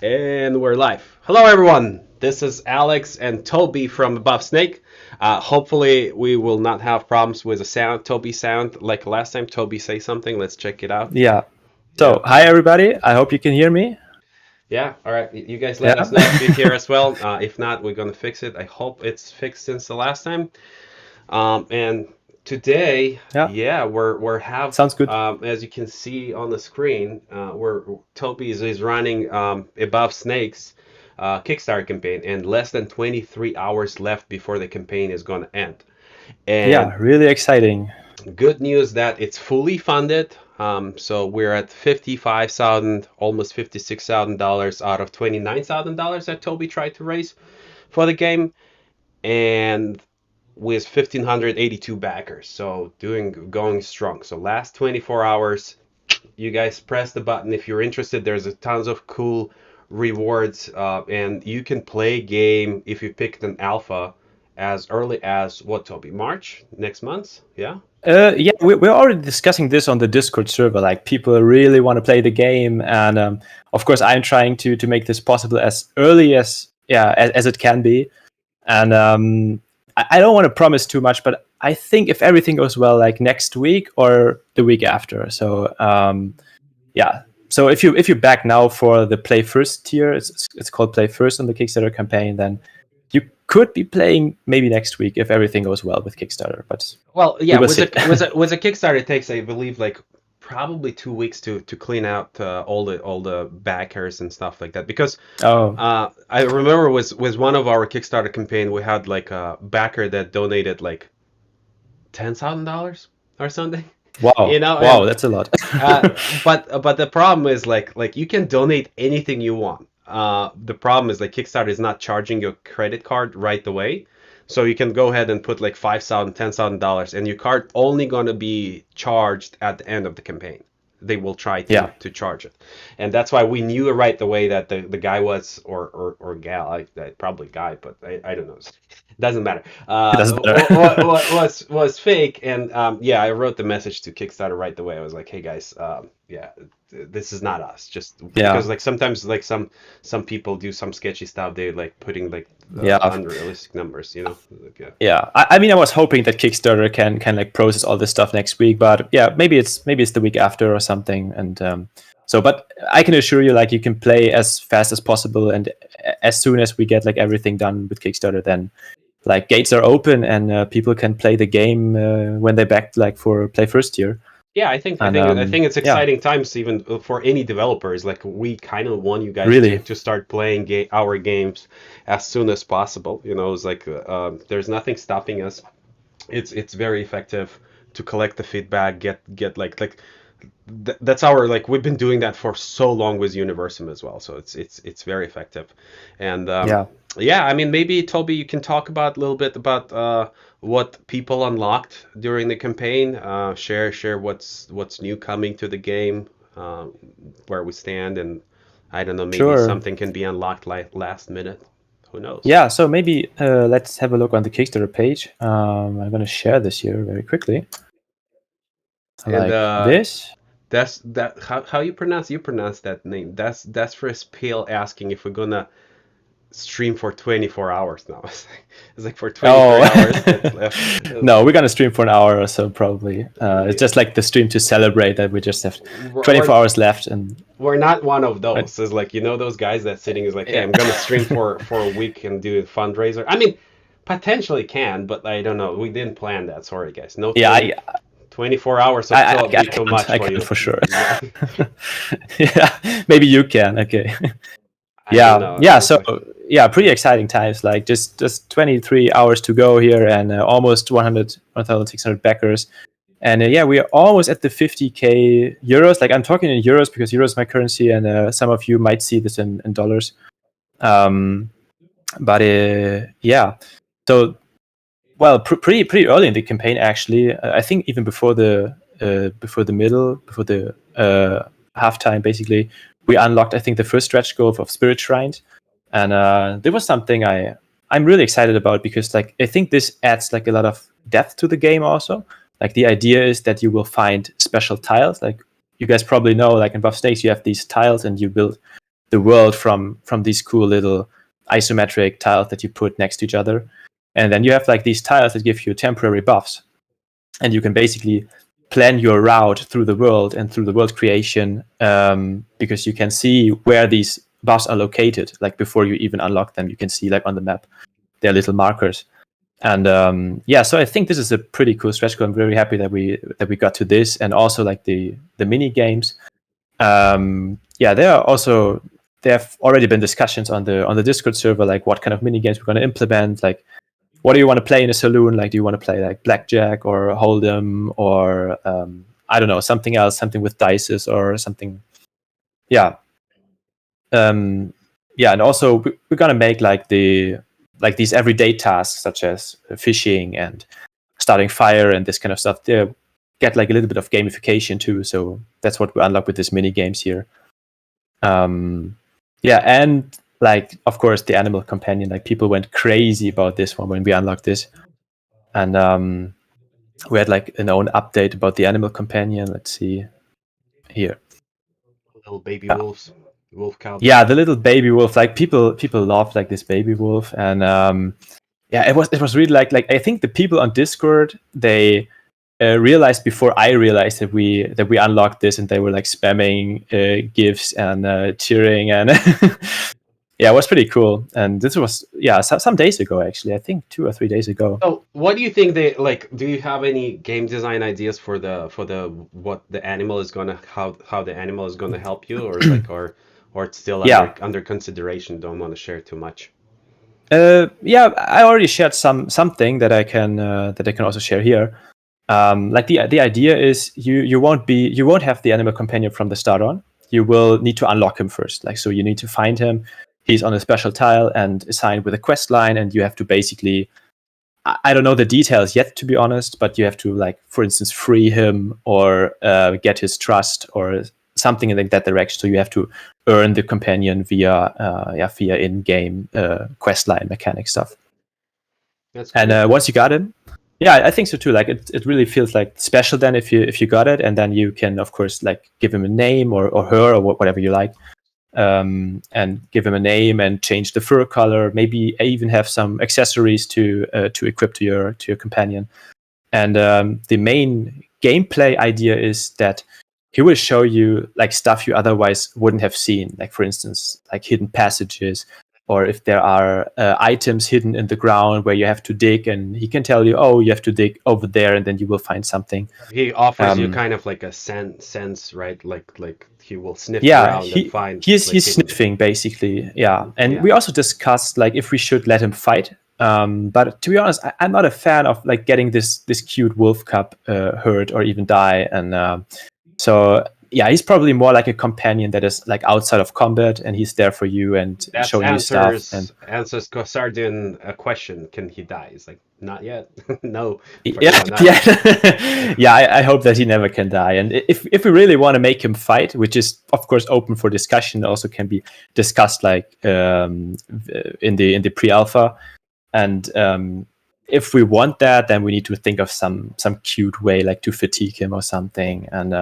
And we're live. Hello, everyone. This is Alex and Toby from Above Snake. Hopefully, we will not have problems with the sound. Toby sound like last time. Toby, say something. Let's check it out. Yeah. Yeah. So, hi everybody. I hope you can hear me. Yeah. All right. You guys let us Yeah. know if you hear us well. If not, we're gonna fix it. I hope it's fixed since the last time. And today, Yeah. yeah, we're have Sounds good. as you can see on the screen, we're Toby is running Above Snakes Kickstarter campaign, and less than 23 hours left before the campaign is going to end. And Yeah, really exciting. good news that it's fully funded. So we're at 55,000, almost $56,000 out of $29,000 that Toby tried to raise for the game, and with 1,582 backers. So going strong. So last 24 hours, you guys press the button if you're interested. There's a tons of cool rewards, and you can play game if you picked an alpha as early as what, Toby? March next month? Yeah. Yeah, we're already discussing this on the Discord server. Like, people really want to play the game, and of course, I'm trying to make this possible as early as it can be. And I don't want to promise too much, but I think if everything goes well, like next week or the week after. So yeah. So if you back now for the Play First tier, it's called Play First on the Kickstarter campaign, then you could be playing maybe next week if everything goes well with Kickstarter. But Well, we yeah, will see. with a Kickstarter, it takes, I believe, like probably 2 weeks to clean out all the backers and stuff like that. Because Oh, I remember was one of our Kickstarter campaign, we had like a backer that donated like $10,000 or something. wow, And wow, that's a lot. but the problem is like you can donate anything you want. The problem is like Kickstarter is not charging your credit card right away. So you can go ahead and put like $5,000, $10,000, and your card only gonna be charged at the end of the campaign. They will try to Yeah, charge it, and that's why we knew right away that the guy was, or gal, probably guy, but I don't know, doesn't matter. it doesn't matter. Was fake, and yeah, I wrote the message to Kickstarter right away. I was like, hey guys, yeah, this is not us. Just because Yeah, like sometimes like some people do some sketchy stuff. They like putting like yeah. unrealistic numbers, like, yeah. Yeah, I mean, I was hoping that Kickstarter can like process all this stuff next week, but yeah, maybe it's the week after or something. And but I can assure you, like, you can play as fast as possible, and as soon as we get like everything done with Kickstarter, then like gates are open and people can play the game when they back like for Play First tier. Yeah, I think I And think I think it's yeah, exciting times even for any developers. Like we kind of want you guys to really, to start playing our games as soon as possible. It's like there's nothing stopping us. It's very effective to collect the feedback, get like that's our, like, we've been doing that for so long with Universum as well. So it's very effective, and yeah. yeah, I mean, maybe Toby, you can talk about a little bit about what people unlocked during the campaign. Share what's new coming to the game, uh, where we stand, and I don't know, maybe Sure. something can be unlocked like last minute. Who knows? Yeah, so maybe let's have a look on the Kickstarter page. I'm going to share this here very quickly, And like this. that's how you pronounce that name. That's for Pale asking if we're gonna stream for 24 hours now. It's like for 23 Oh, hours that's left. no, we're gonna stream for an hour or so probably. It's Yeah. just like the stream to celebrate that we just have We're, 24 we're hours left, and we're not one of but, those. It's like, those guys that sitting is like, hey, yeah, I'm gonna stream for a week and do a fundraiser. I mean, potentially can, but I don't know. We didn't plan that. Sorry, guys. No yeah, 24 hours of will be too much I for can't you. for sure. Yeah. Yeah, maybe you can. Okay. I don't Yeah, know. yeah. It's So like, yeah, pretty exciting times. Like just 23 hours to go here, and almost 1,600 backers. And yeah, we are almost at the 50k euros. Like, I'm talking in euros because euros is my currency, and some of you might see this in dollars. Um, but yeah, so well, pretty early in the campaign actually. I think even before the middle, before the halftime, basically, we unlocked, I think, the first stretch goal of Spirit Shrines, and there was something I'm really excited about, because like I think this adds like a lot of depth to the game also. Like, the idea is that you will find special tiles. Like, you guys probably know, like in Buff Snakes, you have these tiles and you build the world from these cool little isometric tiles that you put next to each other. And then you have like these tiles that give you temporary buffs, and you can basically plan your route through the world and through the world creation, because you can see where these buffs are located. Like before you even unlock them, you can see like on the map their little markers. And so I think this is a pretty cool stretch goal. I'm very happy that we got to this, and also like the mini games. There have already been discussions on the Discord server, like what kind of mini games we're going to implement. Like, what do you want to play in a saloon? Like, do you want to play like blackjack or hold'em, or I don't know, something else, something with dices or something? Yeah, and also we're gonna make like these everyday tasks such as fishing and starting fire and this kind of stuff. They get like a little bit of gamification too. So that's what we unlock with these mini games here. And like, of course, the animal companion. Like, people went crazy about this one when we unlocked this, and we had like an own update about the animal companion. Let's see here. Little baby wolves, wolf cub. Yeah, the little baby wolf. Like, people love like this baby wolf, and it was really like I think the people on Discord, they realized before I realized that we unlocked this, and they were like spamming gifs and cheering, and yeah, it was pretty cool. And this was some days ago, actually. I think 2 or 3 days ago. So, what do you think they like? Do you have any game design ideas for the what the animal is gonna how the animal is gonna help you, or like or it's still under consideration? Don't want to share too much. I already shared something that I can also share here. Like the idea is you won't have the animal companion from the start on. You will need to unlock him first. Like, so you need to find him. He's on a special tile and assigned with a quest line, and you have to basically, I don't know the details yet, to be honest, but you have to, like, for instance, free him or get his trust or something in that direction. So you have to earn the companion via in-game quest line mechanic stuff. That's cool. And once you got him, yeah, I think so too. Like, it really feels like special then if you got it, and then you can, of course, like, give him a name or her or whatever you like. And give him a name and change the fur color. Maybe even have some accessories to equip to your companion. And the main gameplay idea is that he will show you like stuff you otherwise wouldn't have seen. Like, for instance, like hidden passages, or if there are items hidden in the ground where you have to dig, and he can tell you, oh, you have to dig over there, and then you will find something. He offers you kind of like a sense, right? Like he will sniff around and find. He's sniffing, basically. Yeah, and we also discussed like if we should let him fight. But to be honest, I'm not a fan of like getting this cute wolf cub hurt or even die, and so yeah, he's probably more like a companion that is like outside of combat, and he's there for you and showing you stuff. And answers Sardin a question: can he die? He's like, not yet. No. Yeah. I hope that he never can die. And if we really want to make him fight, which is of course open for discussion, also can be discussed like in the pre-alpha. And if we want that, then we need to think of some cute way, like to fatigue him or something. And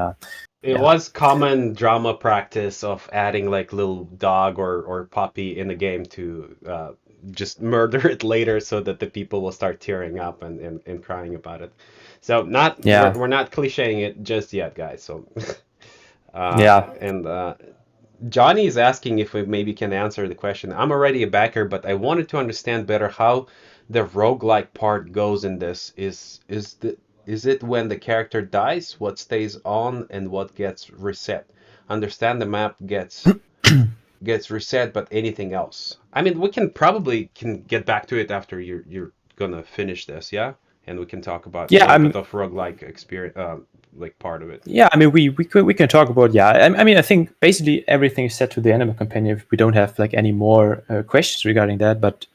it was common drama practice of adding like little dog or puppy in the game to just murder it later, so that the people will start tearing up and crying about it. So we're not clichéing it just yet, guys. So and Johnny is asking if we maybe can answer the question. I'm already a backer, but I wanted to understand better how the roguelike part goes in this. Is it when the character dies, what stays on and what gets reset? Understand the map gets reset, but anything else? I mean, we can get back to it after you're gonna finish this, yeah? And we can talk about a bit of roguelike experience, like part of it. Yeah, I mean, we can talk about, I mean, I think basically everything is set to the animal companion. We don't have like any more questions regarding that, but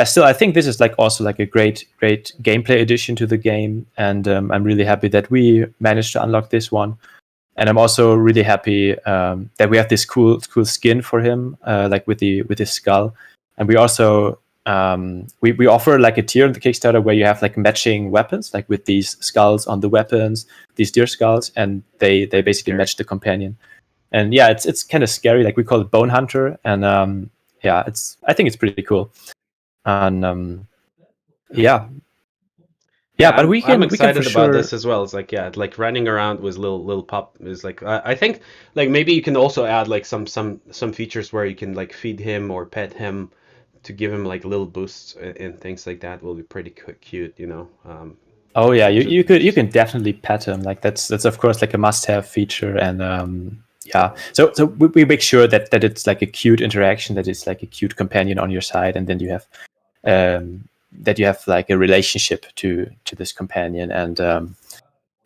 still, I think this is like also like a great gameplay addition to the game, and I'm really happy that we managed to unlock this one. And I'm also really happy that we have this cool skin for him, like with his skull. And we also we offer like a tier in the Kickstarter where you have like matching weapons, like with these skulls on the weapons, these deer skulls, and they basically match the companion. And yeah, it's kind of scary. Like we call it Bone Hunter, and yeah, I think it's pretty cool. And yeah, Yeah, yeah, but I'm we can for excited about sure. this as well. It's like yeah, like running around with little pup is like I think like maybe you can also add like some features where you can like feed him or pet him to give him like little boosts and things like that will be pretty cute, you know. Oh yeah, you Just can definitely pet him. Like that's of course like a must-have feature, and yeah. So we make sure that it's like a cute interaction, that it's like a cute companion on your side, and then you have that you have like a relationship to this companion, and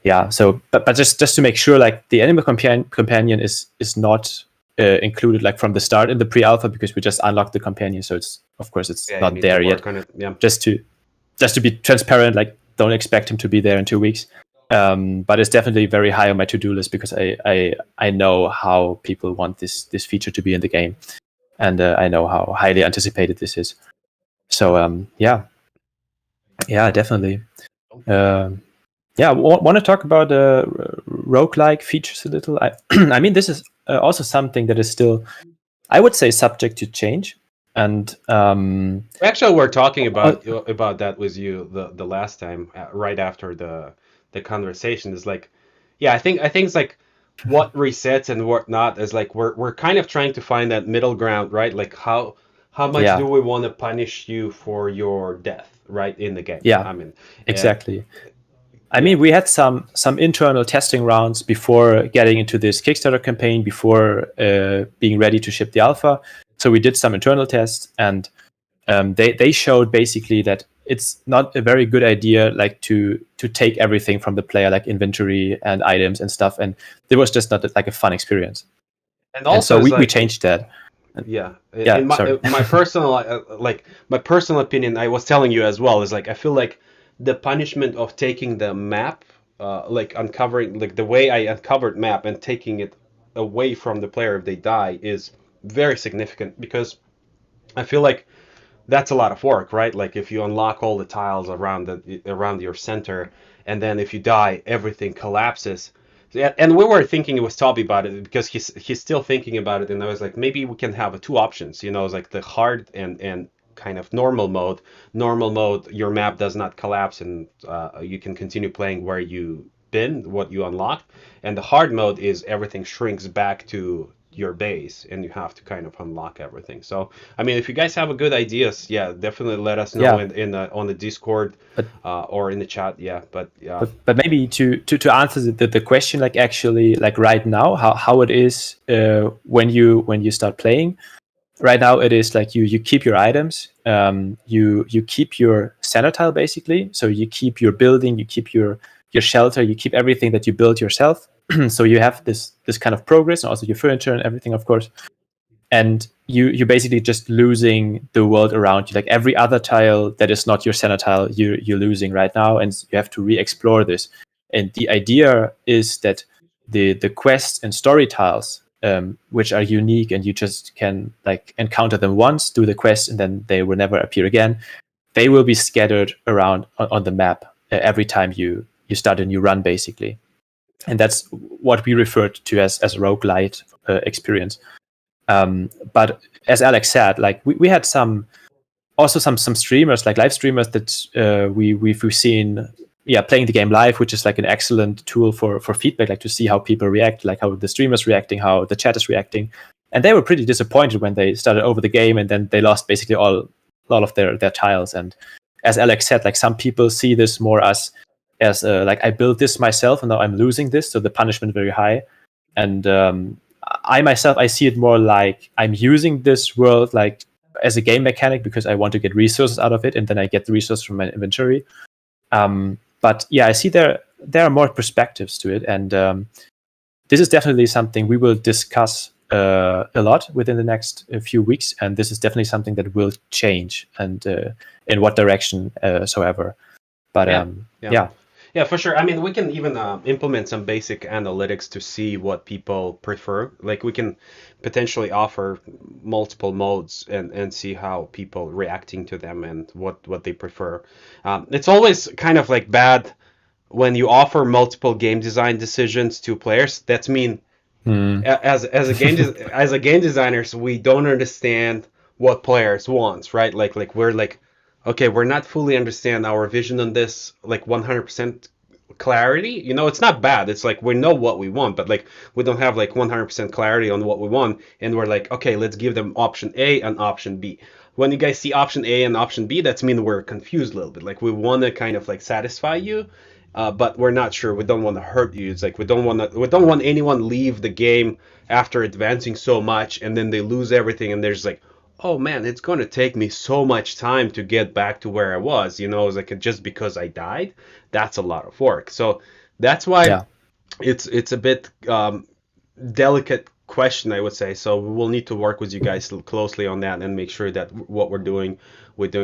yeah. So but just to make sure, like the animal companion is not included like from the start in the pre-alpha, because we just unlocked the companion, so it's of course it's yeah, you not need to there yet. work on it. Yeah. Just to be transparent, like don't expect him to be there in 2 weeks. But it's definitely very high on my to-do list, because I know how people want this feature to be in the game, and I know how highly anticipated this is. So yeah, definitely. Yeah, want to talk about roguelike features a little. I mean, this is also something that is still, I would say, subject to change. And Actually, we're talking uh, about that with you the last time, right after the conversation. Is like, yeah, I think it's like what resets and what not is like we're kind of trying to find that middle ground, right? Like how much do yeah, we want to punish you for your death, right, in the game? yeah, I mean, uh, exactly. I yeah, mean, we had some internal testing rounds before getting into this Kickstarter campaign, before being ready to ship the alpha. So we did some internal tests, and they showed basically that it's not a very good idea, like to take everything from the player, like inventory and items and stuff. And it was just not like a fun experience. and And also so is we like changed that. yeah, Yeah, in sorry. my personal like my personal opinion, I was telling you as well, is like I feel like the punishment of taking the map, like uncovering like the way I uncovered map and taking it away from the player if they die is very significant because I feel like that's a lot of work, right? Like if you unlock all the tiles around your center, and then if you die, everything collapses. Yeah, and we were thinking with Toby about it because he's still thinking about it, and I was like, maybe we can have two options, you know, it's like the hard and kind of normal mode. Normal mode, your map does not collapse, and you can continue playing where you been, what you unlocked, and the hard mode is everything shrinks back to your base, and you have to kind of unlock everything. So I mean, if you guys have a good ideas, yeah, definitely let us know Yeah, in the on the Discord but or in the chat. Yeah, but yeah, but maybe to answer the question, like actually like right now, how it is when you start playing. Right now it is like you keep your items, you keep your center tile basically, so you keep your building, you keep your shelter, you keep everything that you build yourself. So you have this kind of progress, and also your furniture and everything, of course. And you're basically just losing the world around you. Like every other tile that is not your center tile, you're losing right now, and you have to re-explore this. And the idea is that the quests and story tiles, which are unique, and you just can like encounter them once, do the quest, and then they will never appear again. They will be scattered around on the map every time you start a new run, basically. And that's what we referred to as roguelite experience. But as Alex said, like we had some streamers, like live streamers that we've seen, yeah, playing the game live, which is like an excellent tool for feedback, like to see how people react, like how the streamer's reacting, how the chat is reacting. And they were pretty disappointed when they started over the game, and then they lost basically all of their tiles. And as Alex said, like some people see this more as like I built this myself and now I'm losing this, so the punishment very high. And I myself, I see it more like I'm using this world like as a game mechanic because I want to get resources out of it, and then I get the resources from my inventory. But yeah, I see there are more perspectives to it, and this is definitely something we will discuss a lot within the next few weeks, and this is definitely something that will change, and in what direction soever. But yeah, yeah. yeah, Yeah, for sure. I mean, we can even implement some basic analytics to see what people prefer. Like we can potentially offer multiple modes and see how people reacting to them and what they prefer. It's always kind of like bad when you offer multiple game design decisions to players. That's mean Mm. As a game designers, we don't understand what players want, right? Like we're like, okay, we're not fully understand our vision on this like 100% clarity. You know, it's not bad. It's like we know what we want, but like we don't have like 100% clarity on what we want, and we're like, okay, let's give them option A and option B. When you guys see option A and option B, that's mean we're confused a little bit. Like we want to kind of like satisfy you, but we're not sure. We don't want to hurt you. It's like we don't want anyone leave the game after advancing so much and then they lose everything and there's like, oh man, it's going to take me so much time to get back to where I was. You know, it's like just because I died, that's a lot of work. So that's why Yeah. it's a bit delicate question, I would say. So we'll need to work with you guys closely on that and make sure that what we're doing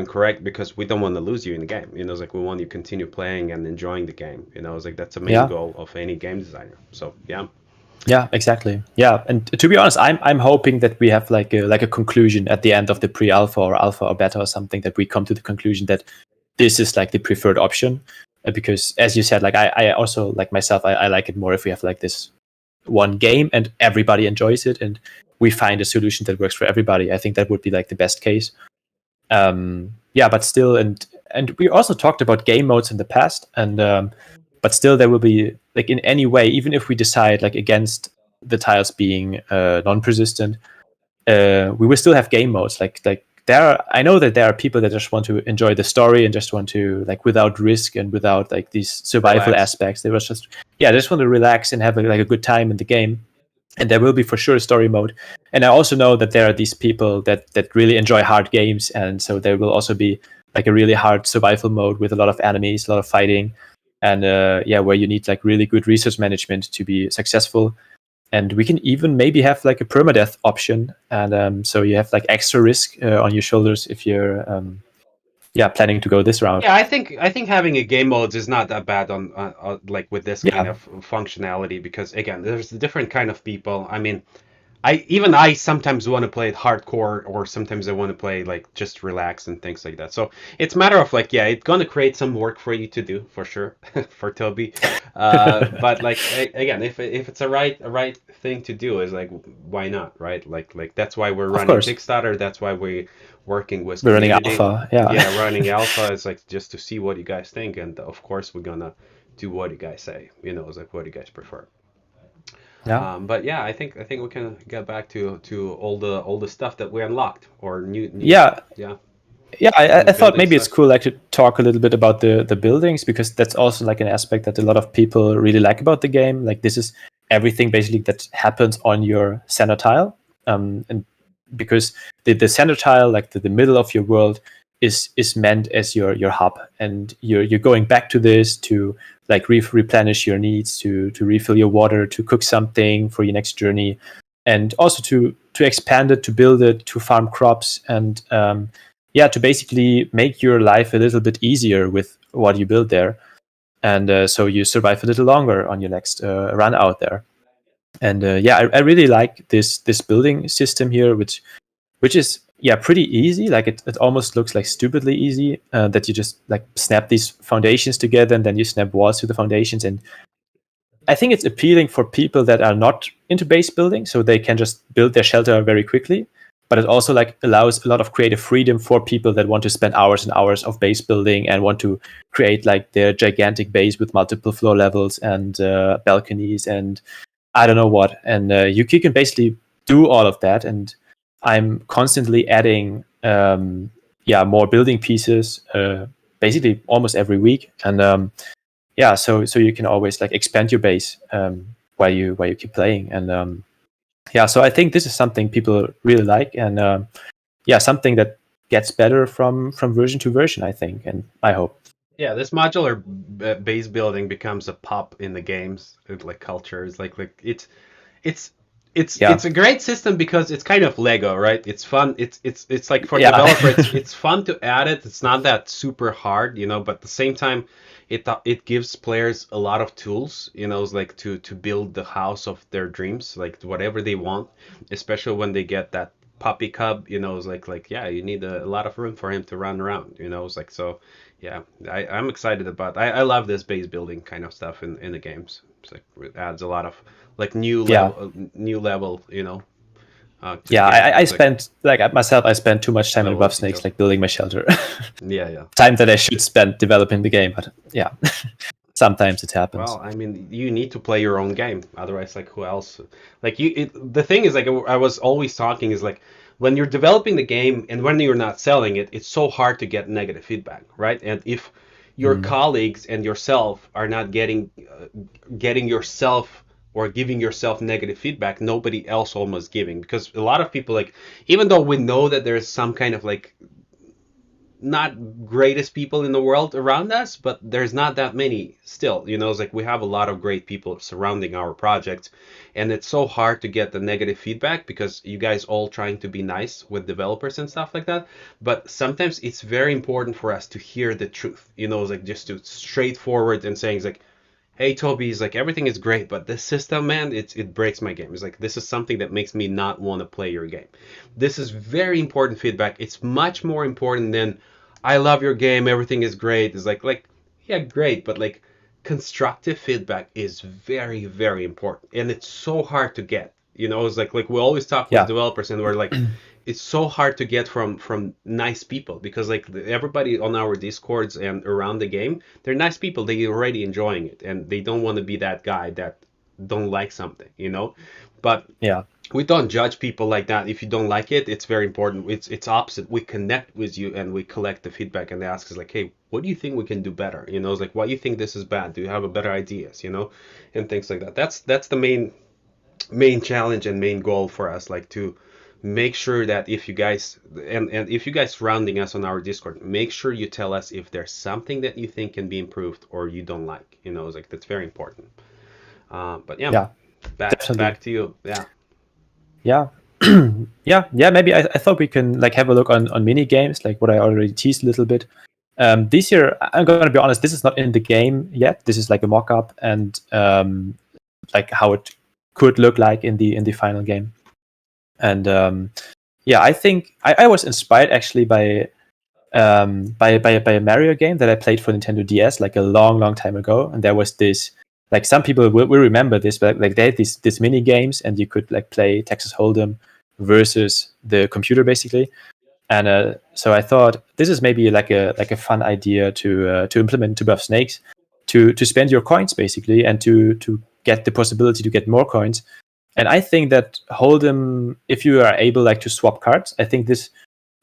correct because we don't want to lose you in the game. You know, it's like we want you to continue playing and enjoying the game. You know, it's like that's the main Yeah. goal of any game designer. So yeah. Yeah, exactly. Yeah, and to be honest, I'm hoping that we have like a conclusion at the end of the pre-alpha or alpha or beta or something, that we come to the conclusion that this is like the preferred option. Because as you said, like I also like myself, I like it more if we have like this one game and everybody enjoys it and we find a solution that works for everybody. I think that would be like the best case. Yeah, but still, and we also talked about game modes in the past, and but still there will be like in any way, even if we decide like against the tiles being non-persistent, we will still have game modes. Like there are, I know that there are people that just want to enjoy the story and just want to like without risk and without like these survival Relax. aspects. They was just, yeah, they just want to relax and have like a good time in the game. And there will be for sure a story mode. And I also know that there are these people that really enjoy hard games, and so there will also be like a really hard survival mode with a lot of enemies, a lot of fighting, and yeah, where you need like really good resource management to be successful. And we can even maybe have like a permadeath option, and so you have like extra risk on your shoulders if you're yeah, planning to go this route. Yeah, I think having a game modes is not that bad on like with this kind Yeah. of functionality because again, there's different kind of people. I mean, I sometimes want to play it hardcore or sometimes I want to play like just relax and things like that. So it's a matter of like yeah, it's gonna create some work for you to do for sure for Toby. But like again, if it's a right thing to do is like why not, right? Like that's why we're Of running course, Kickstarter. That's why we're working with we're running community. alpha. Yeah. Yeah, running alpha is like just to see what you guys think, and of course we're gonna do what you guys say. You know, it's like what you guys prefer. Yeah. But yeah, I think we can get back to all the stuff that we unlocked or new Yeah. yeah Yeah, new I thought building maybe it's stuff. cool like to talk a little bit about the buildings, because that's also like an aspect that a lot of people really like about the game. Like this is everything basically that happens on your center tile, and because the center tile, like the middle of your world, is meant as your hub, and you're going back to this to like replenish your needs, to refill your water, to cook something for your next journey, and also to expand it, to build it, to farm crops, and yeah, to basically make your life a little bit easier with what you build there, and so you survive a little longer on your next run out there. And yeah, I really like this building system here, which is, yeah, pretty easy. Like it almost looks like stupidly easy, that you just like snap these foundations together and then you snap walls to the foundations. And I think it's appealing for people that are not into base building, so they can just build their shelter very quickly. But it also like allows a lot of creative freedom for people that want to spend hours and hours of base building and want to create like their gigantic base with multiple floor levels and balconies and I don't know what. And you can basically do all of that. And I'm constantly adding yeah, more building pieces, basically almost every week. And yeah, so you can always like expand your base while you keep playing. And yeah, so I think this is something people really like, and yeah, something that gets better from version to version, I think, and I hope. Yeah, this modular base building becomes a pop in the games like culture. It's like it's Yeah. it's a great system because it's kind of Lego, right? It's fun. It's like for Yeah. developer, it's fun to add it. It's not that super hard, you know, but at the same time, it gives players a lot of tools, you know, it's like to build the house of their dreams, like whatever they want, especially when they get that puppy cub, you know, it's like yeah, you need a lot of room for him to run around, you know, it's like so yeah, I'm excited about. I love this base building kind of stuff in the games. It's like it adds a lot of like Yeah, new level, to the yeah. game. I It's like spent like myself. I spent too much time in level Above of Snakes, detail. like building my shelter. Yeah, yeah. Time that I should spend developing the game, but yeah, sometimes it happens. Well, I mean, you need to play your own game. Otherwise, like, who else? Like, the thing is, like, I was always talking is like, when you're developing the game and when you're not selling it, it's so hard to get negative feedback, right? And if your Mm. colleagues and yourself are not getting yourself or giving yourself negative feedback, nobody else almost giving. Because a lot of people, like, even though we know that there's some kind of like not greatest people in the world around us, but there's not that many still. It's like we have a lot of great people surrounding our project, and it's so hard to get the negative feedback because you guys all trying to be nice with developers and stuff like that. But sometimes it's very important for us to hear the truth. It's like just to straightforward and saying it's like, hey Toby, is like everything is great, but this system, man, it breaks my game. It's like this is something that makes me not want to play your game. This is very important feedback. It's much more important than I love your game, everything is great. It's like yeah, great, but like constructive feedback is very, very important. And it's so hard to get. It's like we always talk with Yeah, developers and we're like it's so hard to get from nice people because like everybody on our discords and around the game, they're nice people. They already enjoying it and they don't want to be that guy that don't like something. But yeah, we don't judge people like that. If you don't like it, it's very important. It's opposite. We connect with you and we collect the feedback and they ask us like, hey, what do you think we can do better? It's like, why do you think this is bad? Do you have a better ideas? And things like that. That's the main challenge and main goal for us, like to make sure that if you guys and if you guys surrounding us on our Discord, make sure you tell us if there's something that you think can be improved or you don't like. It's like that's very important. But yeah, yeah, back definitely. to you. Yeah. Yeah. Yeah. Maybe I thought we can like have a look on mini games, like what I already teased a little bit. This year, I'm going to be honest, this is not in the game yet. This is like a mock-up and like how it could look like in the final game. And yeah, I think I was inspired actually by a Mario game that I played for Nintendo DS like a long time ago, and there was this like some people will remember this, but like they had these mini games, and you could like play Texas Hold'em versus the computer basically. And so I thought this is maybe like a fun idea to implement to Buff Snakes, to spend your coins basically, and to get the possibility to get more coins. And I think that Hold'em, if you are able like to swap cards, I think this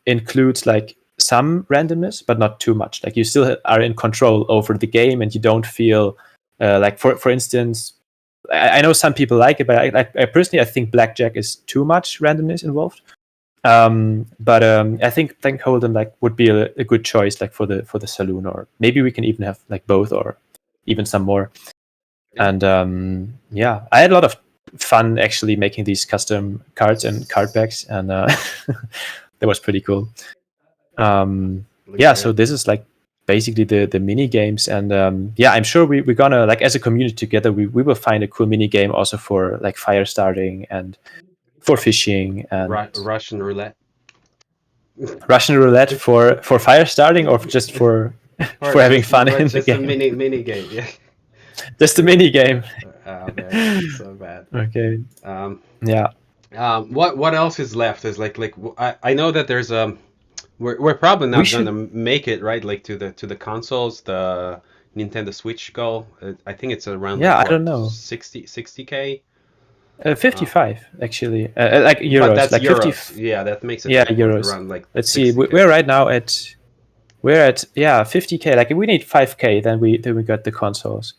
includes like some randomness, but not too much. Like you still are in control over the game, and you don't feel like for instance, I know some people like it, but I personally I think blackjack is too much randomness involved. But I think Hold'em like would be a good choice like for the saloon, or maybe we can even have like both or even some more. Yeah. And yeah, I had a lot of fun actually making these custom cards and card packs, and that was pretty cool. Looks Yeah, so good. this is like basically the mini games, and yeah, I'm sure we're gonna like as a community together we will find a cool mini game also for like fire starting and for fishing and Russian roulette. Russian roulette for fire starting, or just for Or for having just fun in the just a game. mini game. Yeah. Just a mini game. Oh man, so bad. Okay. Um, Yeah. what else is left is I know that there's we're probably We not gonna should. make it right like to the consoles, the Nintendo Switch go. I think it's around Yeah, like I what don't know. 60k. 55 actually, like But euros, that's like 50. euros. Yeah, that makes it Yeah, like what euros. around like Let's see. 60k. We're right now at yeah 50k. Like if we need 5k, then we got the consoles.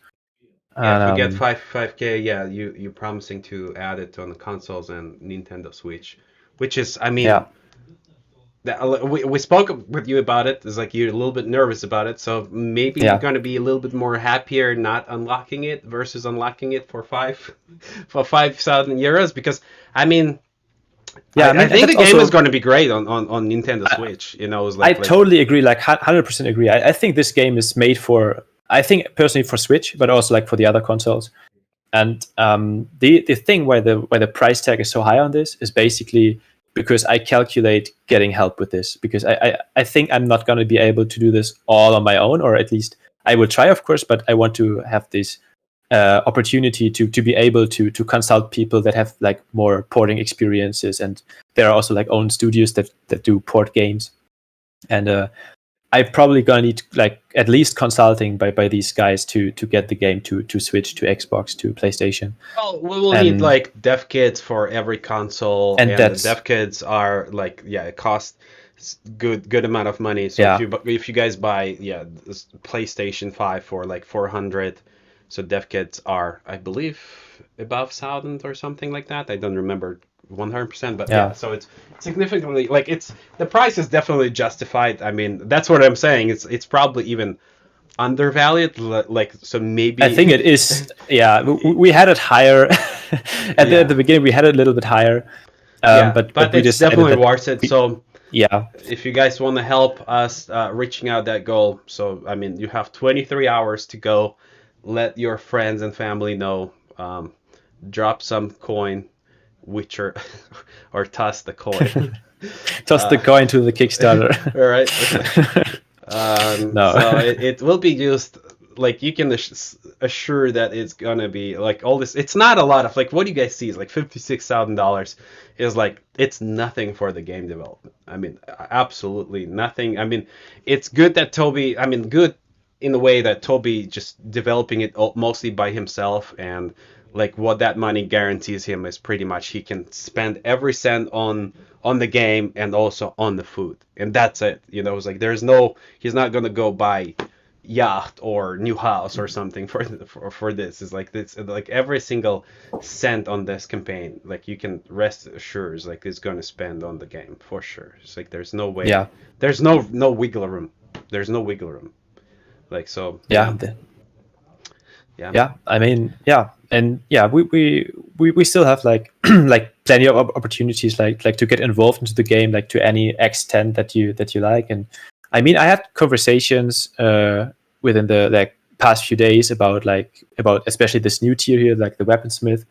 Yeah, And if we get 5k, yeah, you promising to add it on the consoles and Nintendo Switch, which is, I yeah, mean, we spoke with you about it. It's like you're a little bit nervous about it, so maybe you're yeah, gonna be a little bit more happier not unlocking it versus unlocking it for for 5,000 euros. Because I mean, yeah. I I mean think the that's game is also. going to be great on Nintendo Switch. It's I like totally agree. Like 100% agree. I think this game is made for. I think personally for Switch, but also like for the other consoles. And the thing why the price tag is so high on this is basically because I calculate getting help with this, because I think I'm not going to be able to do this all on my own, or at least I will try, of course, but I want to have this opportunity to be able to consult people that have like more porting experiences, and there are also like own studios that do port games, and I'm probably gonna need like at least consulting by these guys to get the game to Switch, to Xbox, to PlayStation. Well, we will need And like dev kits for every console, and the that's dev kits are like, yeah, it costs good amount of money. So yeah, if you guys buy, yeah, this PlayStation 5 for like 400, so dev kits are, I believe, above 1,000 or something like that. I don't remember 100%, but yeah, yeah. so it's significantly, like, it's, the price is definitely justified. I mean, that's what I'm saying. It's probably even undervalued, like, so I think maybe it is. Yeah, we had it higher at yeah. the beginning. We had it a little bit higher, Yeah, but but we it's decided definitely that worth it. we, So yeah, if you guys want to help us reaching out that goal, so I mean, you have 23 hours to go. Let your friends and family know. Drop some coin, which are or toss the coin. toss the coin to the Kickstarter. All right. No, So it will be used, like, you can assure that it's gonna be like all this. It's not a lot of, like, what you guys see is like $56,000 is like, it's nothing for the game development. I mean, absolutely nothing. I mean, it's good that Toby. I mean, good in the way that Toby just developing it mostly by himself, and like what that money guarantees him is pretty much he can spend every cent on the game and also on the food, and that's it. You know, it's like there's no, he's not gonna go buy yacht or new house or something for this. It's like this, like every single cent on this campaign, like you can rest assured, is like it's gonna spend on the game for sure. It's like there's no way, yeah, there's no wiggle room. There's no wiggle room. Like, so yeah. yeah, yeah. Yeah, I mean, yeah, and yeah, we still have like like plenty of opportunities, like to get involved into the game, like to any extent that you like. And I mean, I had conversations within the like past few days about especially this new tier here, like the weaponsmith,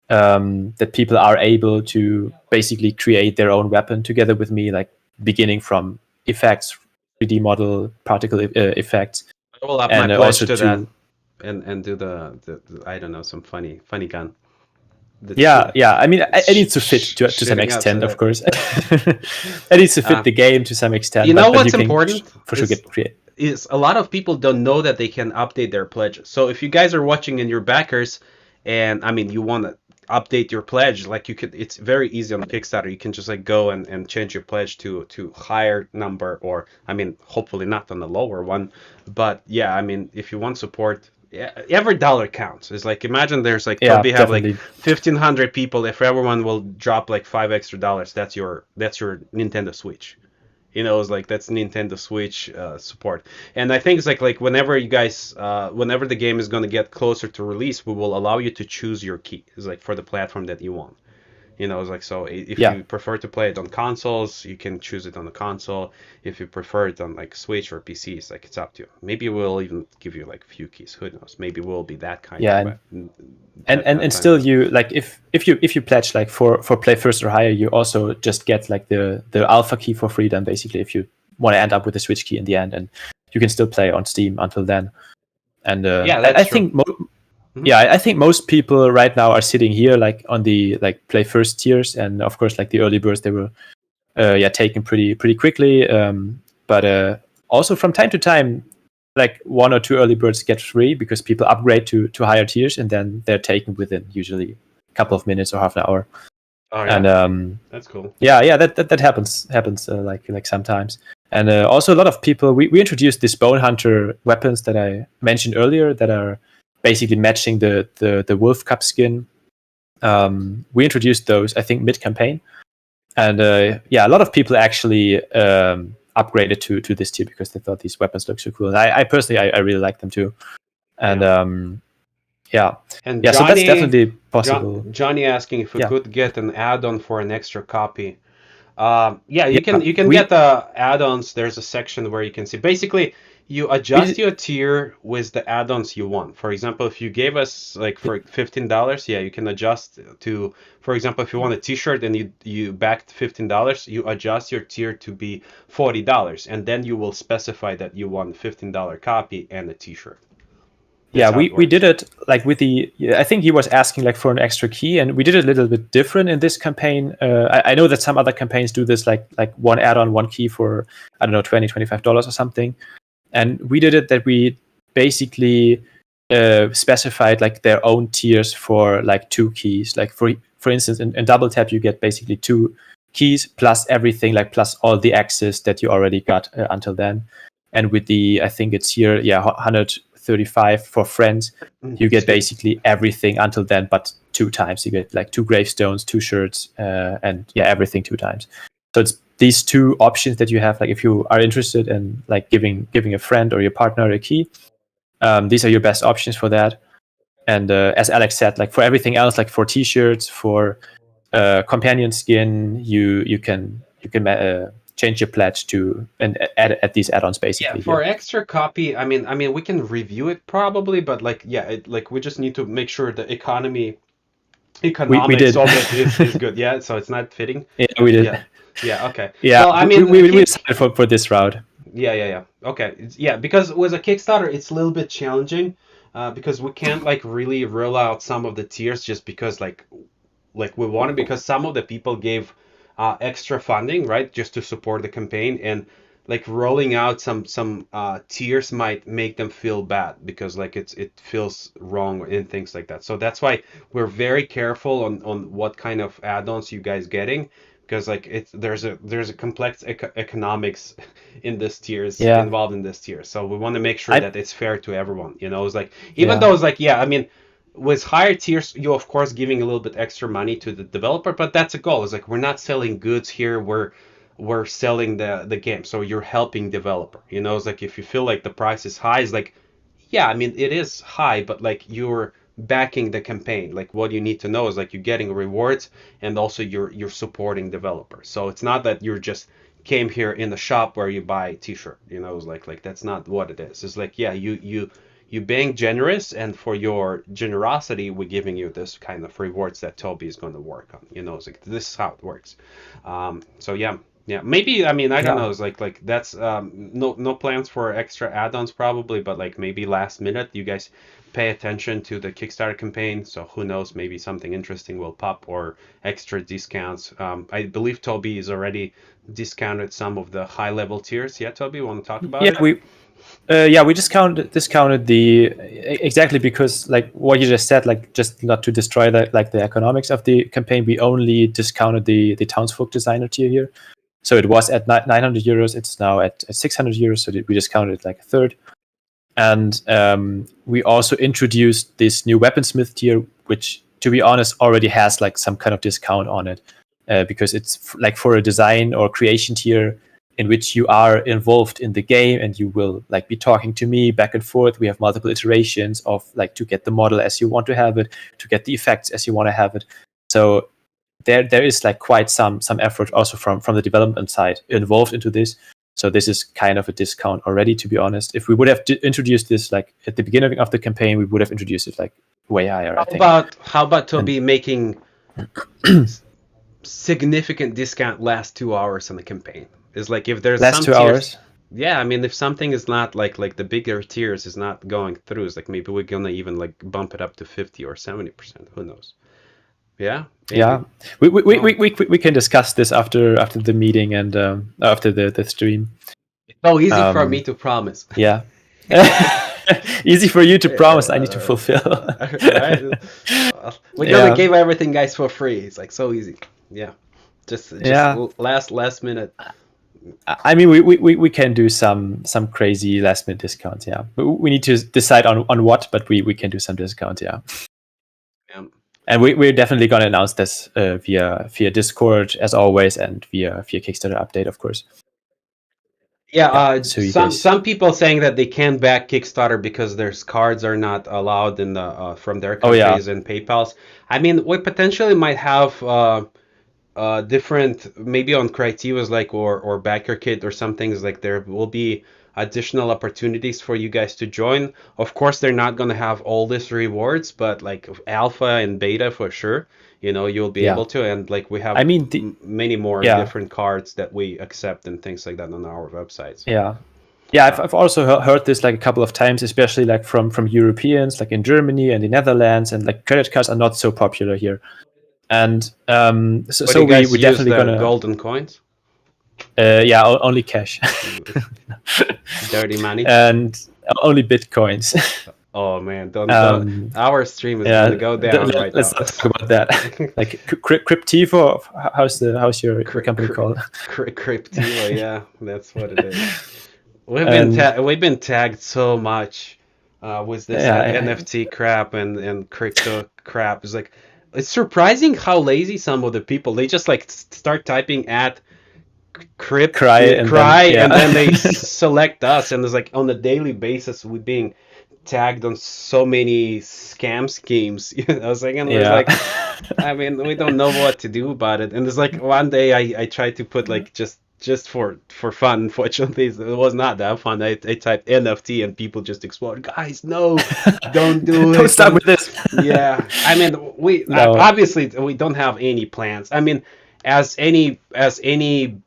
that people are able to basically create their own weapon together with me, like beginning from effects, 3D model, particle effects, I will up my and pledge also to that, to and do the I don't know, some funny gun. The yeah. I mean, it needs to fit to some shooting extent, outside of that. course. It needs to fit the game to some extent, You know but you what's can important for sure get create. is a lot of people don't know that they can update their pledges. So if you guys are watching and you're backers, and I mean you want to update your pledge, like you could, it's very easy on Kickstarter. You can just like go and change your pledge to higher number, or I mean hopefully not on the lower one, but yeah, I mean if you want support, yeah, every dollar counts. It's like, imagine there's like Yeah, Toby have like definitely. 1,500 people. If everyone will drop like $5 extra, that's your Nintendo Switch. You know, it's like that's Nintendo Switch support. And I think it's like whenever you guys, whenever the game is going to get closer to release, we will allow you to choose your key. It's like for the platform that you want. You know, it's like, so if Yeah, you prefer to play it on consoles, you can choose it on the console. If you prefer it on like Switch or PC, it's like, it's up to you. Maybe we'll even give you like a few keys. Who knows? Maybe we'll be that kind yeah, of and time. still you like if you pledge like for play first or higher, you also just get like the alpha key for free. Then basically, if you want to end up with the Switch key in the end, and you can still play on Steam until then. And Yeah, I that's true. think yeah, I think most people right now are sitting here like on the like play first tiers, and of course like the early birds, they were yeah taken pretty quickly. But also from time to time, like one or two early birds get free because people upgrade to higher tiers, and then they're taken within usually a couple of minutes or half an hour. Oh And yeah, that's cool. yeah, that happens like sometimes. And also a lot of people, we introduced these bone hunter weapons that I mentioned earlier that are basically matching the wolf cup skin. We introduced those, I think, mid campaign, and yeah, a lot of people actually upgraded to this tier because they thought these weapons look so cool. And I personally, I really like them too. And Yeah. yeah, And yeah, so that's definitely possible. Johnny asking if we Yeah, could get an add-on for an extra copy. Yeah, yeah, you can get we the add-ons. There's a section where you can see basically You We adjust did, your tier with the add-ons you want. For example, if you gave us like for $15, yeah, you can adjust to, for example, if you want a t-shirt and you backed $15, you adjust your tier to be $40, and then you will specify that you want a $15 copy and a t-shirt. That's yeah, how it we did works. it like with the. Yeah, I think he was asking like for an extra key, and we did it a little bit different in this campaign. I know that some other campaigns do this like one add-on, one key for I don't know $20, $25 or something, and we did it that we basically specified like their own tiers for like two keys. Like for instance, in double tap you get basically two keys plus everything, like plus all the access that you already got until then. And with the I think it's here, yeah, 135 for friends, you get Excuse me. basically everything until then, but two times. You get like two gravestones, two shirts, and yeah, everything two times. So it's these two options that you have. Like if you are interested in like giving a friend or your partner a key, these are your best options for that. And as Alex said, like for everything else, like for t-shirts, for companion skin, you can change your pledge to and add these add-ons Yeah, basically for here. extra copy, I mean, we can review it probably, but like, yeah, like we just need to make sure the We economics did. of it is good. Yeah, so it's not fitting. Yeah, we did. Yeah, yeah, okay. Yeah, Well, I we, mean, we, we decided for this route. yeah, yeah, yeah. Okay, yeah, because with a Kickstarter, it's a little bit challenging, because we can't like really roll out some of the tiers just because like we wanted, because some of the people gave extra funding, right, just to support the campaign, and like rolling out some tiers might make them feel bad because like it feels wrong and things like that. So that's why we're very careful on what kind of add-ons you guys getting, because like there's a complex economics in this tiers Yeah, involved in this tier. So we want to make sure I that it's fair to everyone. It's like, even yeah though it's like, yeah, I mean, with higher tiers, you of course giving a little bit extra money to the developer, but that's a goal. It's like we're not selling goods here, we're selling the game. So you're helping developer. It's like if you feel like the price is high, it's like, yeah, I mean it is high, but like you're backing the campaign. Like what you need to know is like you're getting rewards, and also you're supporting developers. So it's not that you're just came here in the shop where you buy a t-shirt. It's like that's not what it is. It's like, yeah, you being generous, and for your generosity we're giving you this kind of rewards that Toby is going to work on. It's like this is how it works. So yeah, yeah, maybe, I mean, I don't yeah know, it's like that's no plans for extra add-ons probably, but like maybe last minute you guys pay attention to the Kickstarter campaign, so who knows, maybe something interesting will pop, or extra discounts. I believe Toby is already discounted some of the high level tiers. Yeah, Toby, you want to talk about yeah it? we discounted the exactly because like what you just said, like just not to destroy the economics of the campaign, we only discounted the townsfolk designer tier here. So it was at 900 euros, it's now at 600 euros, so we discounted it like a third. And we also introduced this new weaponsmith tier, which to be honest already has like some kind of discount on it, because it's like for a design or creation tier in which you are involved in the game and you will like be talking to me back and forth. We have multiple iterations of like to get the model as you want to have it, to get the effects as you want to have it. So there is like quite some effort also from the development side involved into this. So this is kind of a discount already, to be honest. If we would have introduced this like at the beginning of the campaign, we would have introduced it like way higher, I How think. about how about And Toby making significant discount last 2 hours on the campaign? Is like if there's last some two tiers. hours. Yeah, I mean, if something is not like the bigger tiers is not going through, it's like maybe we're gonna even like bump it up to 50 or 70%. Who knows? Yeah, maybe. Yeah, Oh, we can discuss this after the meeting and after the stream. it's so easy for me Um, to promise. yeah, easy for you to promise. I need to Uh, fulfill. right? We're gonna Yeah, give everything guys for free. It's like so easy. Yeah, just yeah. last minute. I mean, we can do some crazy last minute discounts. Yeah, we need to decide on what, but we can do some discounts. Yeah, Yeah. and we're definitely gonna announce this via Discord as always, and via Kickstarter update, of course. Yeah, Yeah, so you guys. some people saying that they can't back Kickstarter because their cards are not allowed in the from their Oh yeah, countries and PayPal's. I mean, we potentially might have different, maybe on criterias like or backer kit or some things, like there will be additional opportunities for you guys to join. Of course, they're not going to have all these rewards, but like alpha and beta for sure, you'll be Yeah. able to. And like we have I mean, many more yeah, different cards that we accept and things like that on our website. So, yeah. Yeah, uh, I've also heard this like a couple of times, especially like from Europeans, like in Germany and the Netherlands, and like credit cards are not so popular here. And so, but so you we guys use definitely the gonna golden coins, yeah, only cash dirty money. and only bitcoins. Oh man, don't. um, Our stream is yeah, gonna go down right let's now. not talk about that. Like Cryptivo, how's your Cri- company cri- called? Cryptiva, yeah, that's what it is. And We've been tagged so much with this yeah, NFT crap and crypto crap. It's surprising how lazy some of the people, they just like start typing at cry and then cry, and then they yeah. select us, and it's like on a daily basis we being tagged on so many scam schemes. I was like, and we're Yeah. like, I mean, we don't know what to do about it. And it's like one day I tried to put like just for fun. Unfortunately, it was not that fun. I typed NFT and people just exploded. Guys, no, don't do Don't it. start with Don't. this. Yeah, I mean, we No. obviously we don't have any plans. I mean, as any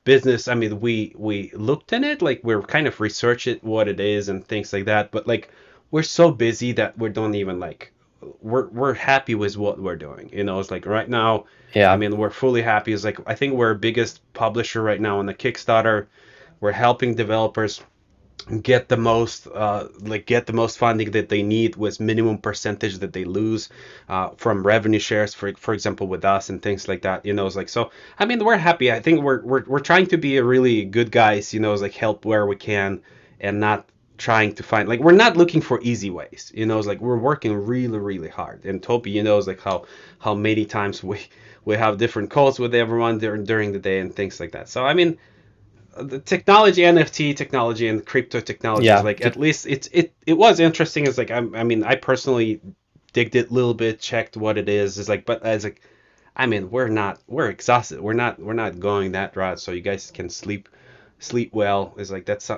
business, I mean, we looked in it, like we're kind of research it what it is and things like that. But like we're so busy that we don't even like we're happy with what we're doing. It's like right now, I Yeah. mean, we're fully happy. It's like I think we're biggest publisher right now on the Kickstarter. We're helping developers get the most funding that they need with minimum percentage that they lose from revenue shares, for example, with us and things like that. It's like, so I mean, we're happy. I think we're trying to be a really good guys. It's like help where we can and not trying to find, like, we're not looking for easy ways. It's like we're working really really hard. And Toby, is like how many times we have different calls with everyone during the day and things like that. So I mean, the technology, NFT technology, and crypto technology is Yeah. like, at least it was interesting. It's like, I mean, I personally digged it a little bit, checked what it is. It's like, but as like, I mean, we're exhausted. We're not going that route. So you guys can sleep well. Is like, that's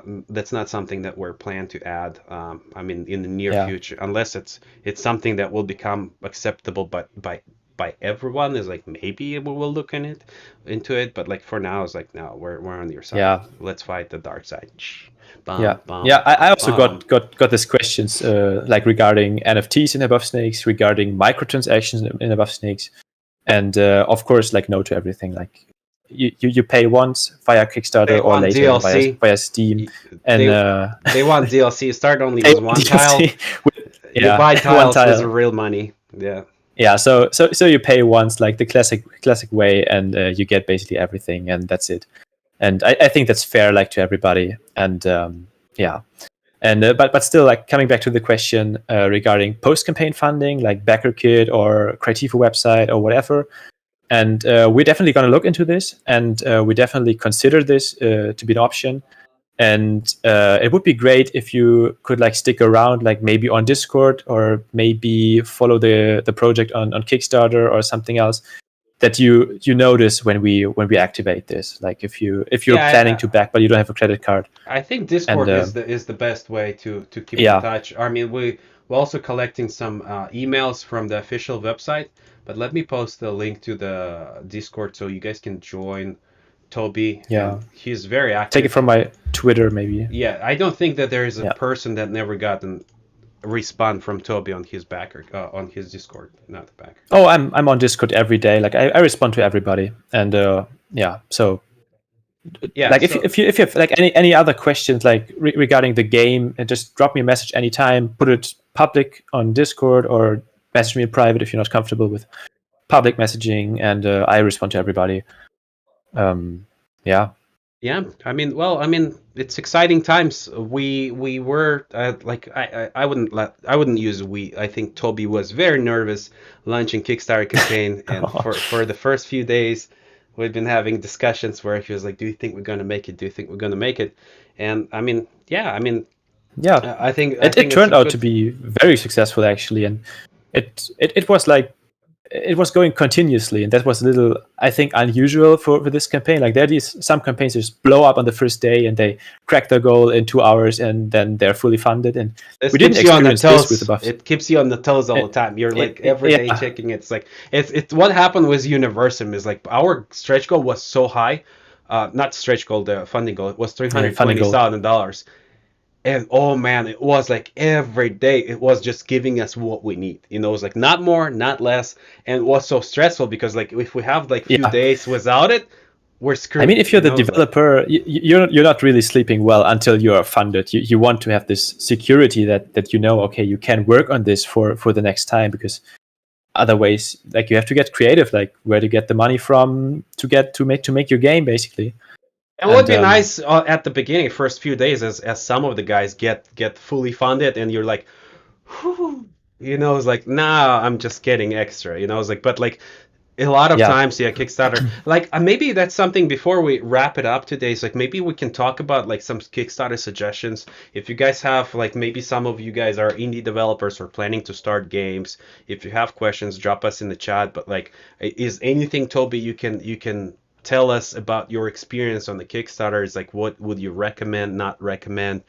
not something that we're planning to add. I mean, in the near Yeah. future, unless it's something that will become acceptable, but by everyone, is like, maybe we will look into it. But like for now, it's like, no, we're on your side. Yeah. Let's fight the dark side. Yeah. Bum Yeah. bum I bum also bum. got these questions like regarding NFTs in Above Snakes, regarding microtransactions in Above Snakes, and of course, like no to everything. Like you pay once via They Kickstarter or want later via DLC. Steam, and They they want DLC. Start only pay with one tile. DLC. With, You yeah, buy one tiles with tile. real money. Yeah. Yeah, so you pay once, like the classic way, and you get basically everything, and that's it. And I think that's fair, like to everybody. And yeah, and but still, like coming back to the question regarding post campaign funding, like Backer Kit or Creativa website or whatever. And we're definitely going to look into this, and we definitely consider this to be an option. And it would be great if you could like stick around, like maybe on Discord, or maybe follow the project on Kickstarter or something else, that you notice when we activate this. Like if you're planning Yeah, to back but you don't have a credit card. I think And Discord is the best way to keep in yeah, touch. I mean, we're also collecting some emails from the official website, but let me post the link to the Discord so you guys can join Toby, yeah, and he's very take it active. from my Twitter maybe. Yeah, I don't think that there is a Yeah. person that never got a respawn from Toby on his backer on his Discord, not the backer. Oh, I'm on Discord every day. Like I respond to everybody. And yeah, so Yeah, like if you, so if you have like any other questions, like regarding the game, just drop me a message anytime. Put it public on Discord, or message me in private if you're not comfortable with public messaging, and I respond to everybody. Yeah. yeah, I mean, well, I mean, it's exciting times. We were like, I wouldn't use we. I think Toby was very nervous launching Kickstarter campaign, and for the first few days, we've been having discussions where he was like, "Do you think we're gonna make it? Do you think we're gonna make it?" And I mean, yeah, I mean, Yeah, I think it it's a turned out to good. be very successful actually, and it was like it was going continuously, and that was a little, I think, unusual for this campaign. Like there are these some campaigns just blow up on the first day and they crack their goal in 2 hours and then they're fully funded. And This we didn't keeps you on the experience this with the toes. buffs. It keeps you on the toes all the time. You're like every day Yeah, checking. It's like it's what happened with Universum is like our stretch goal was so high, not stretch goal, the funding goal. It was three yeah, hundred funding twenty goal. thousand dollars, and oh man, it was like every day it was just giving us what we need. You know, it was like not more, not less, and it was so stressful because like if we have like few Yeah. days without it, we're I mean, screwed. if You you're the know, it's like developer, you're not really sleeping well until you are funded. You want to have this security that you know, okay, you can work on this for the next time, because otherwise, like, you have to get creative, like where to get the money from to make your game, basically. it would And be nice at the beginning, first few days, as some of the guys get fully funded, and you're like, whew, you know, it's like, nah, I'm just getting extra, you know, it's like, but like a lot of yeah, times, yeah, Kickstarter, like maybe that's something before we wrap it up today. Is like maybe we can talk about like some Kickstarter suggestions. If you guys have like maybe some of you guys are indie developers or planning to start games. If you have questions, drop us in the chat. But like, is anything, Toby, you can tell us about your experience on the Kickstarter? Is like what would you recommend, not recommend,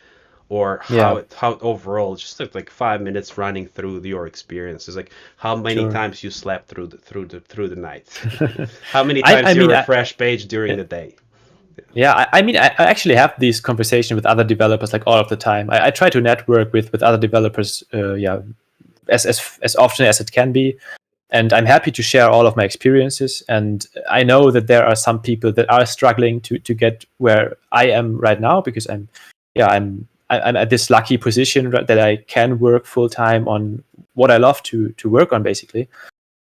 or how yeah, it how overall just like 5 minutes running through your experiences, like how many sure. times you slept through the night, how many I times you mean, refresh page during the day. yeah, I mean, I actually have these conversations with other developers like all of the time. I try to network with other developers, yeah, as often as it can be, and I'm happy to share all of my experiences. And I know that there are some people that are struggling to get where I am right now, because I'm at this lucky position that I can work full time on what I love to work on, basically.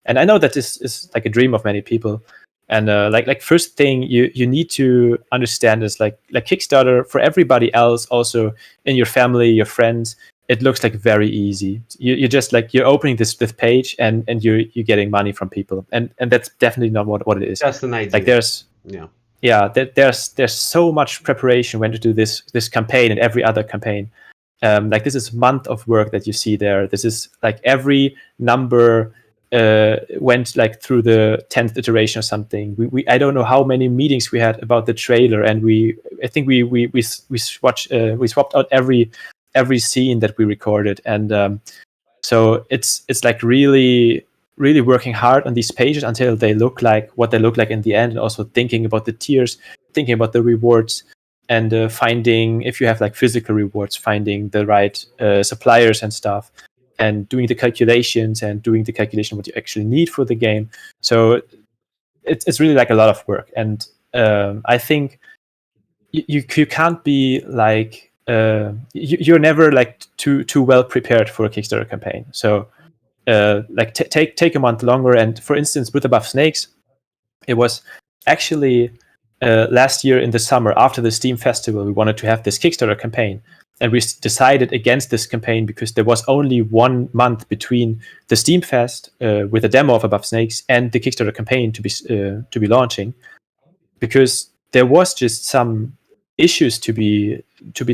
And I know that this is like a dream of many people. And like first thing you need to understand is like Kickstarter for everybody else, also in your family, your friends, it looks like very easy. You just like you're opening this page and you're getting money from people, and that's definitely not what it is. Just an Like idea. there's Yeah. yeah, there's so much preparation when to do this campaign and every other campaign. Like this is month of work that you see there. This is like every number went like through the 10th iteration or something. We I don't know how many meetings we had about the trailer, and I think we swapped out every scene that we recorded. And so it's like really working hard on these pages until they look like what they look like in the end, and also thinking about the tiers, thinking about the rewards, and finding, if you have like physical rewards, finding the right suppliers and stuff, and doing the calculations and doing the calculation what you actually need for the game. So it's really like a lot of work. And I think you can't be like you're never like too well prepared for a Kickstarter campaign. So like take a month longer. And for instance, with Above Snakes, it was actually last year in the summer after the Steam Festival, we wanted to have this Kickstarter campaign, and we decided against this campaign because there was only 1 month between the Steam Fest with a demo of Above Snakes and the Kickstarter campaign to be launching, because there was just some issues to be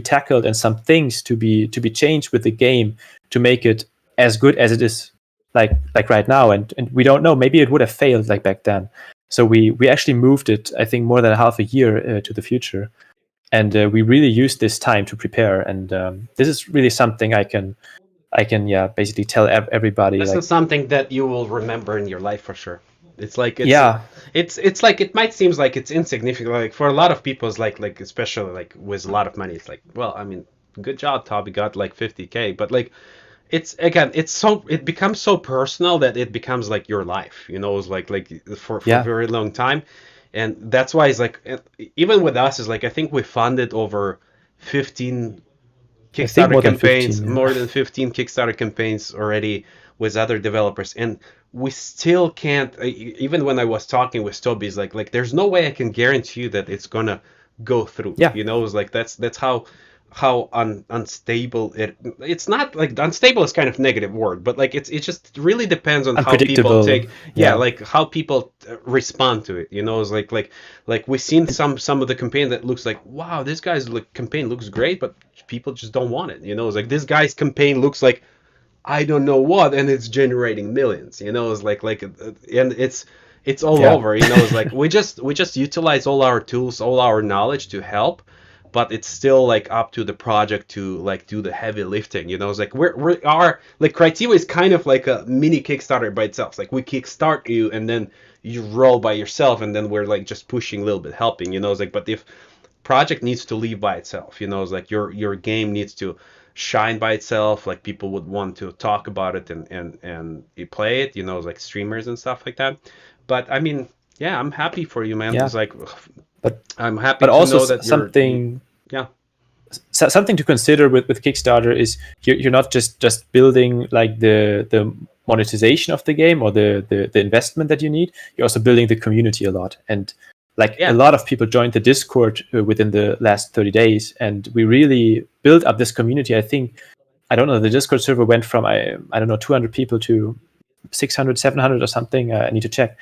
tackled and some things to be changed with the game to make it as good as it is like right now. And we don't know, maybe it would have failed like back then. So we actually moved it, I think, more than half a year to the future. And we really used this time to prepare. And this is really something I can yeah, basically tell everybody, This like, is something that you will remember in your life for sure. It's like yeah, it's like it might seem like it's insignificant. Like for a lot of people, it's like especially like with a lot of money, it's like, well, I mean, good job, Toby got like 50K, but like it's again, it becomes so personal that it becomes like your life. You know, it's like for a yeah, very long time, and that's why it's like even with us, is like I think we funded over 15 I think Kickstarter more than campaigns, 15. Yeah. more than 15 Kickstarter campaigns already with other developers, and we still can't. Even when I was talking with Toby, it's like there's no way I can guarantee you that it's gonna go through. Yeah, You know, it's like that's how unstable it's not like unstable is kind of negative word, but like it just really depends on how people unpredictable. take, yeah, Yeah, like how people respond to it. You know, it's like we've seen some of the campaign that looks like, wow, this guy's campaign looks great, but people just don't want it. You know, it's like this guy's campaign looks like I don't know what, and it's generating millions. It's and it's all Yeah. over. It's like we just utilize all our tools, all our knowledge to help, but it's still like up to the project to like do the heavy lifting. It's like we are like Creativa is kind of like a mini Kickstarter by itself. It's like we kickstart you, and then you roll by yourself, and then we're like just pushing a little bit, helping. It's like, but if project needs to live by itself. It's like your game needs to shine by itself. Like people would want to talk about it and you play it. Like streamers and stuff like that. But I mean, yeah, I'm happy for you, man. Yeah. It's like But I'm happy but to also know that yeah. something to consider with Kickstarter is you're not just building like the monetization of the game or the investment that you need. You're also building the community a lot, and like a Yeah, lot of people joined the Discord within the last 30 days, and we really built up this community. I think, I don't know, the Discord server went from I don't know, 200 people to 600, 700 or something. I need to check,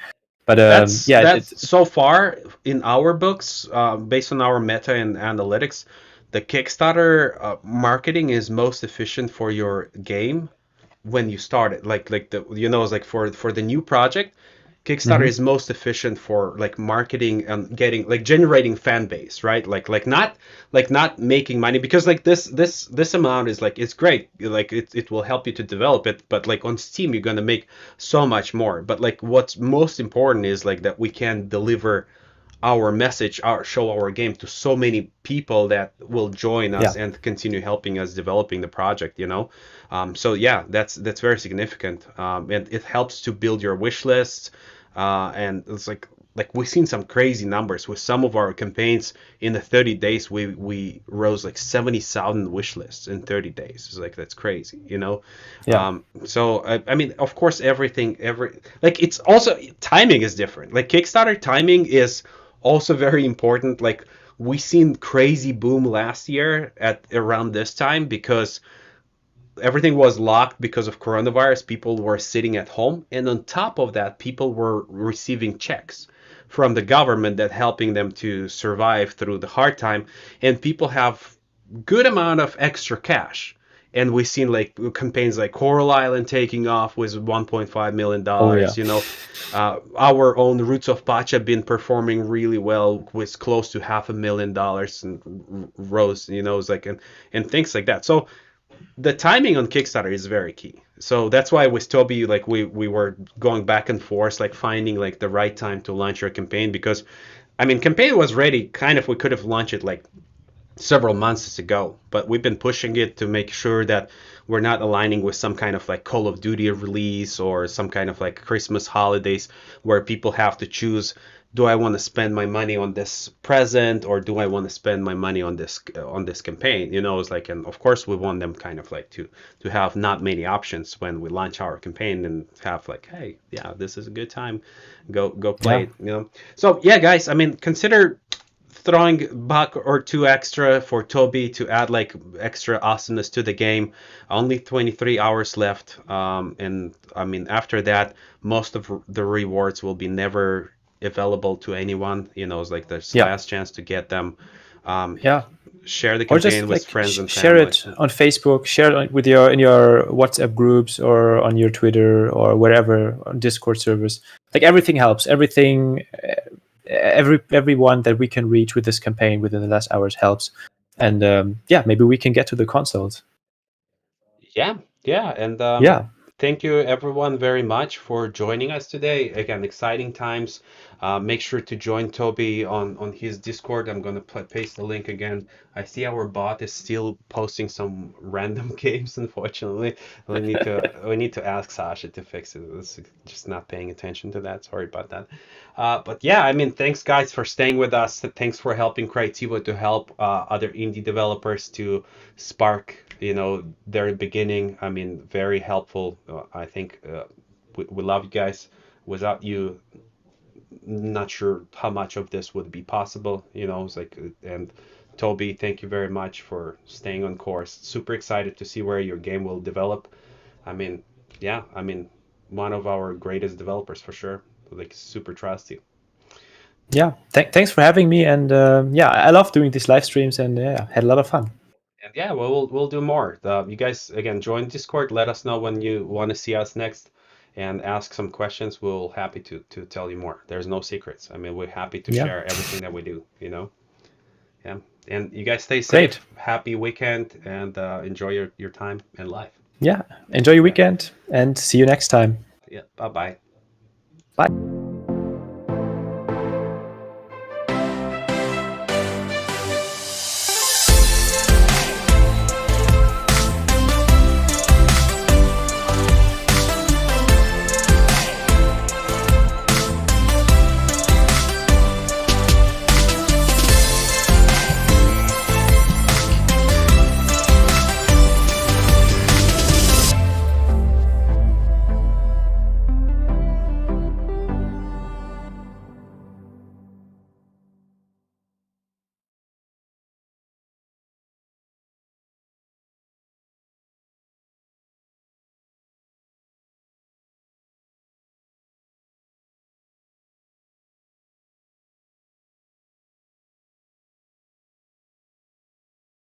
but that's yeah, that's so far in our books, based on our meta and analytics, the Kickstarter marketing is most efficient for your game when you start it. Like the it's like for the new project, Kickstarter mhm. is most efficient for like marketing and getting like generating fan base, right? Like not making money, because like this amount is like it's great, like it will help you to develop it, but like on Steam you're gonna make so much more. But like what's most important is like that we can deliver our message, our show, our game to so many people that will join us Yeah, and continue helping us developing the project. So yeah, that's very significant, and it helps to build your wish lists. And it's like we've seen some crazy numbers with some of our campaigns. In the 30 days we rose like 70,000 wish lists in 30 days. It's like that's crazy. yeah, So I mean, of course, every like it's also timing is different. Like Kickstarter timing is also very important. Like we seen crazy boom last year at around this time because everything was locked because of coronavirus. People were sitting at home, and on top of that, people were receiving checks from the government that helping them to survive through the hard time, and people have good amount of extra cash. And we've seen like campaigns like Coral Island taking off with $1.5 million oh yeah, dollars. Our own Roots of Pacha been performing really well with close to $500,000 and rose. It's like and things like that. So the timing on Kickstarter is very key. So that's why with Toby, like we were going back and forth, like finding like the right time to launch your campaign, because I mean campaign was ready. Kind of we could have launched it like several months ago, but we've been pushing it to make sure that we're not aligning with some kind of like Call of Duty release or some kind of like Christmas holidays where people have to choose, do I want to spend my money on this present or do I want to spend my money on this campaign? It's like, and of course we want them kind of like to have not many options when we launch our campaign and have like, hey, yeah, this is a good time, go play yeah. it. So yeah, guys, I mean, consider throwing a buck or two extra for Toby to add like extra awesomeness to the game. Only 23 hours left, and I mean after that, most of the rewards will be never available to anyone. It's like there's Yeah, last chance to get them. Um, yeah. Share the Or campaign just with like friends and share family. it on Facebook, share it with your in your WhatsApp groups or on your Twitter or wherever, on Discord servers. Like everything helps. Everything, everyone that we can reach with this campaign within the last hours helps. And yeah, maybe we can get to the consoles. Yeah, yeah, and Yeah, thank you everyone very much for joining us today. Again, exciting times. Make sure to join Toby on his Discord. I'm gonna paste the link again. I see our bot is still posting some random games. Unfortunately, we need to ask Sasha to fix it. It's just not paying attention to that. Sorry about that. But yeah, I mean, thanks guys for staying with us. Thanks for helping Creativo to help other indie developers to spark their beginning. I mean, very helpful. I think we love you guys. Without you, not sure how much of this would be possible. It's like, and Toby, thank you very much for staying on course. Super excited to see where your game will develop. I mean, yeah, I mean, one of our greatest developers for sure. Like, super trusty. yeah. Thanks for having me. And yeah, I love doing these live streams, and yeah, had a lot of fun. And yeah, we'll do more. You guys again join Discord. Let us know when you want to see us next, and ask some questions. We'll happy to tell you more. There's no secrets. I mean, we're happy to Yeah, share everything that we do. Yeah. And you guys stay great. safe. Happy weekend, and enjoy your time and life. Yeah, enjoy your Yeah. weekend and see you next time. Yeah. Bye bye. Bye.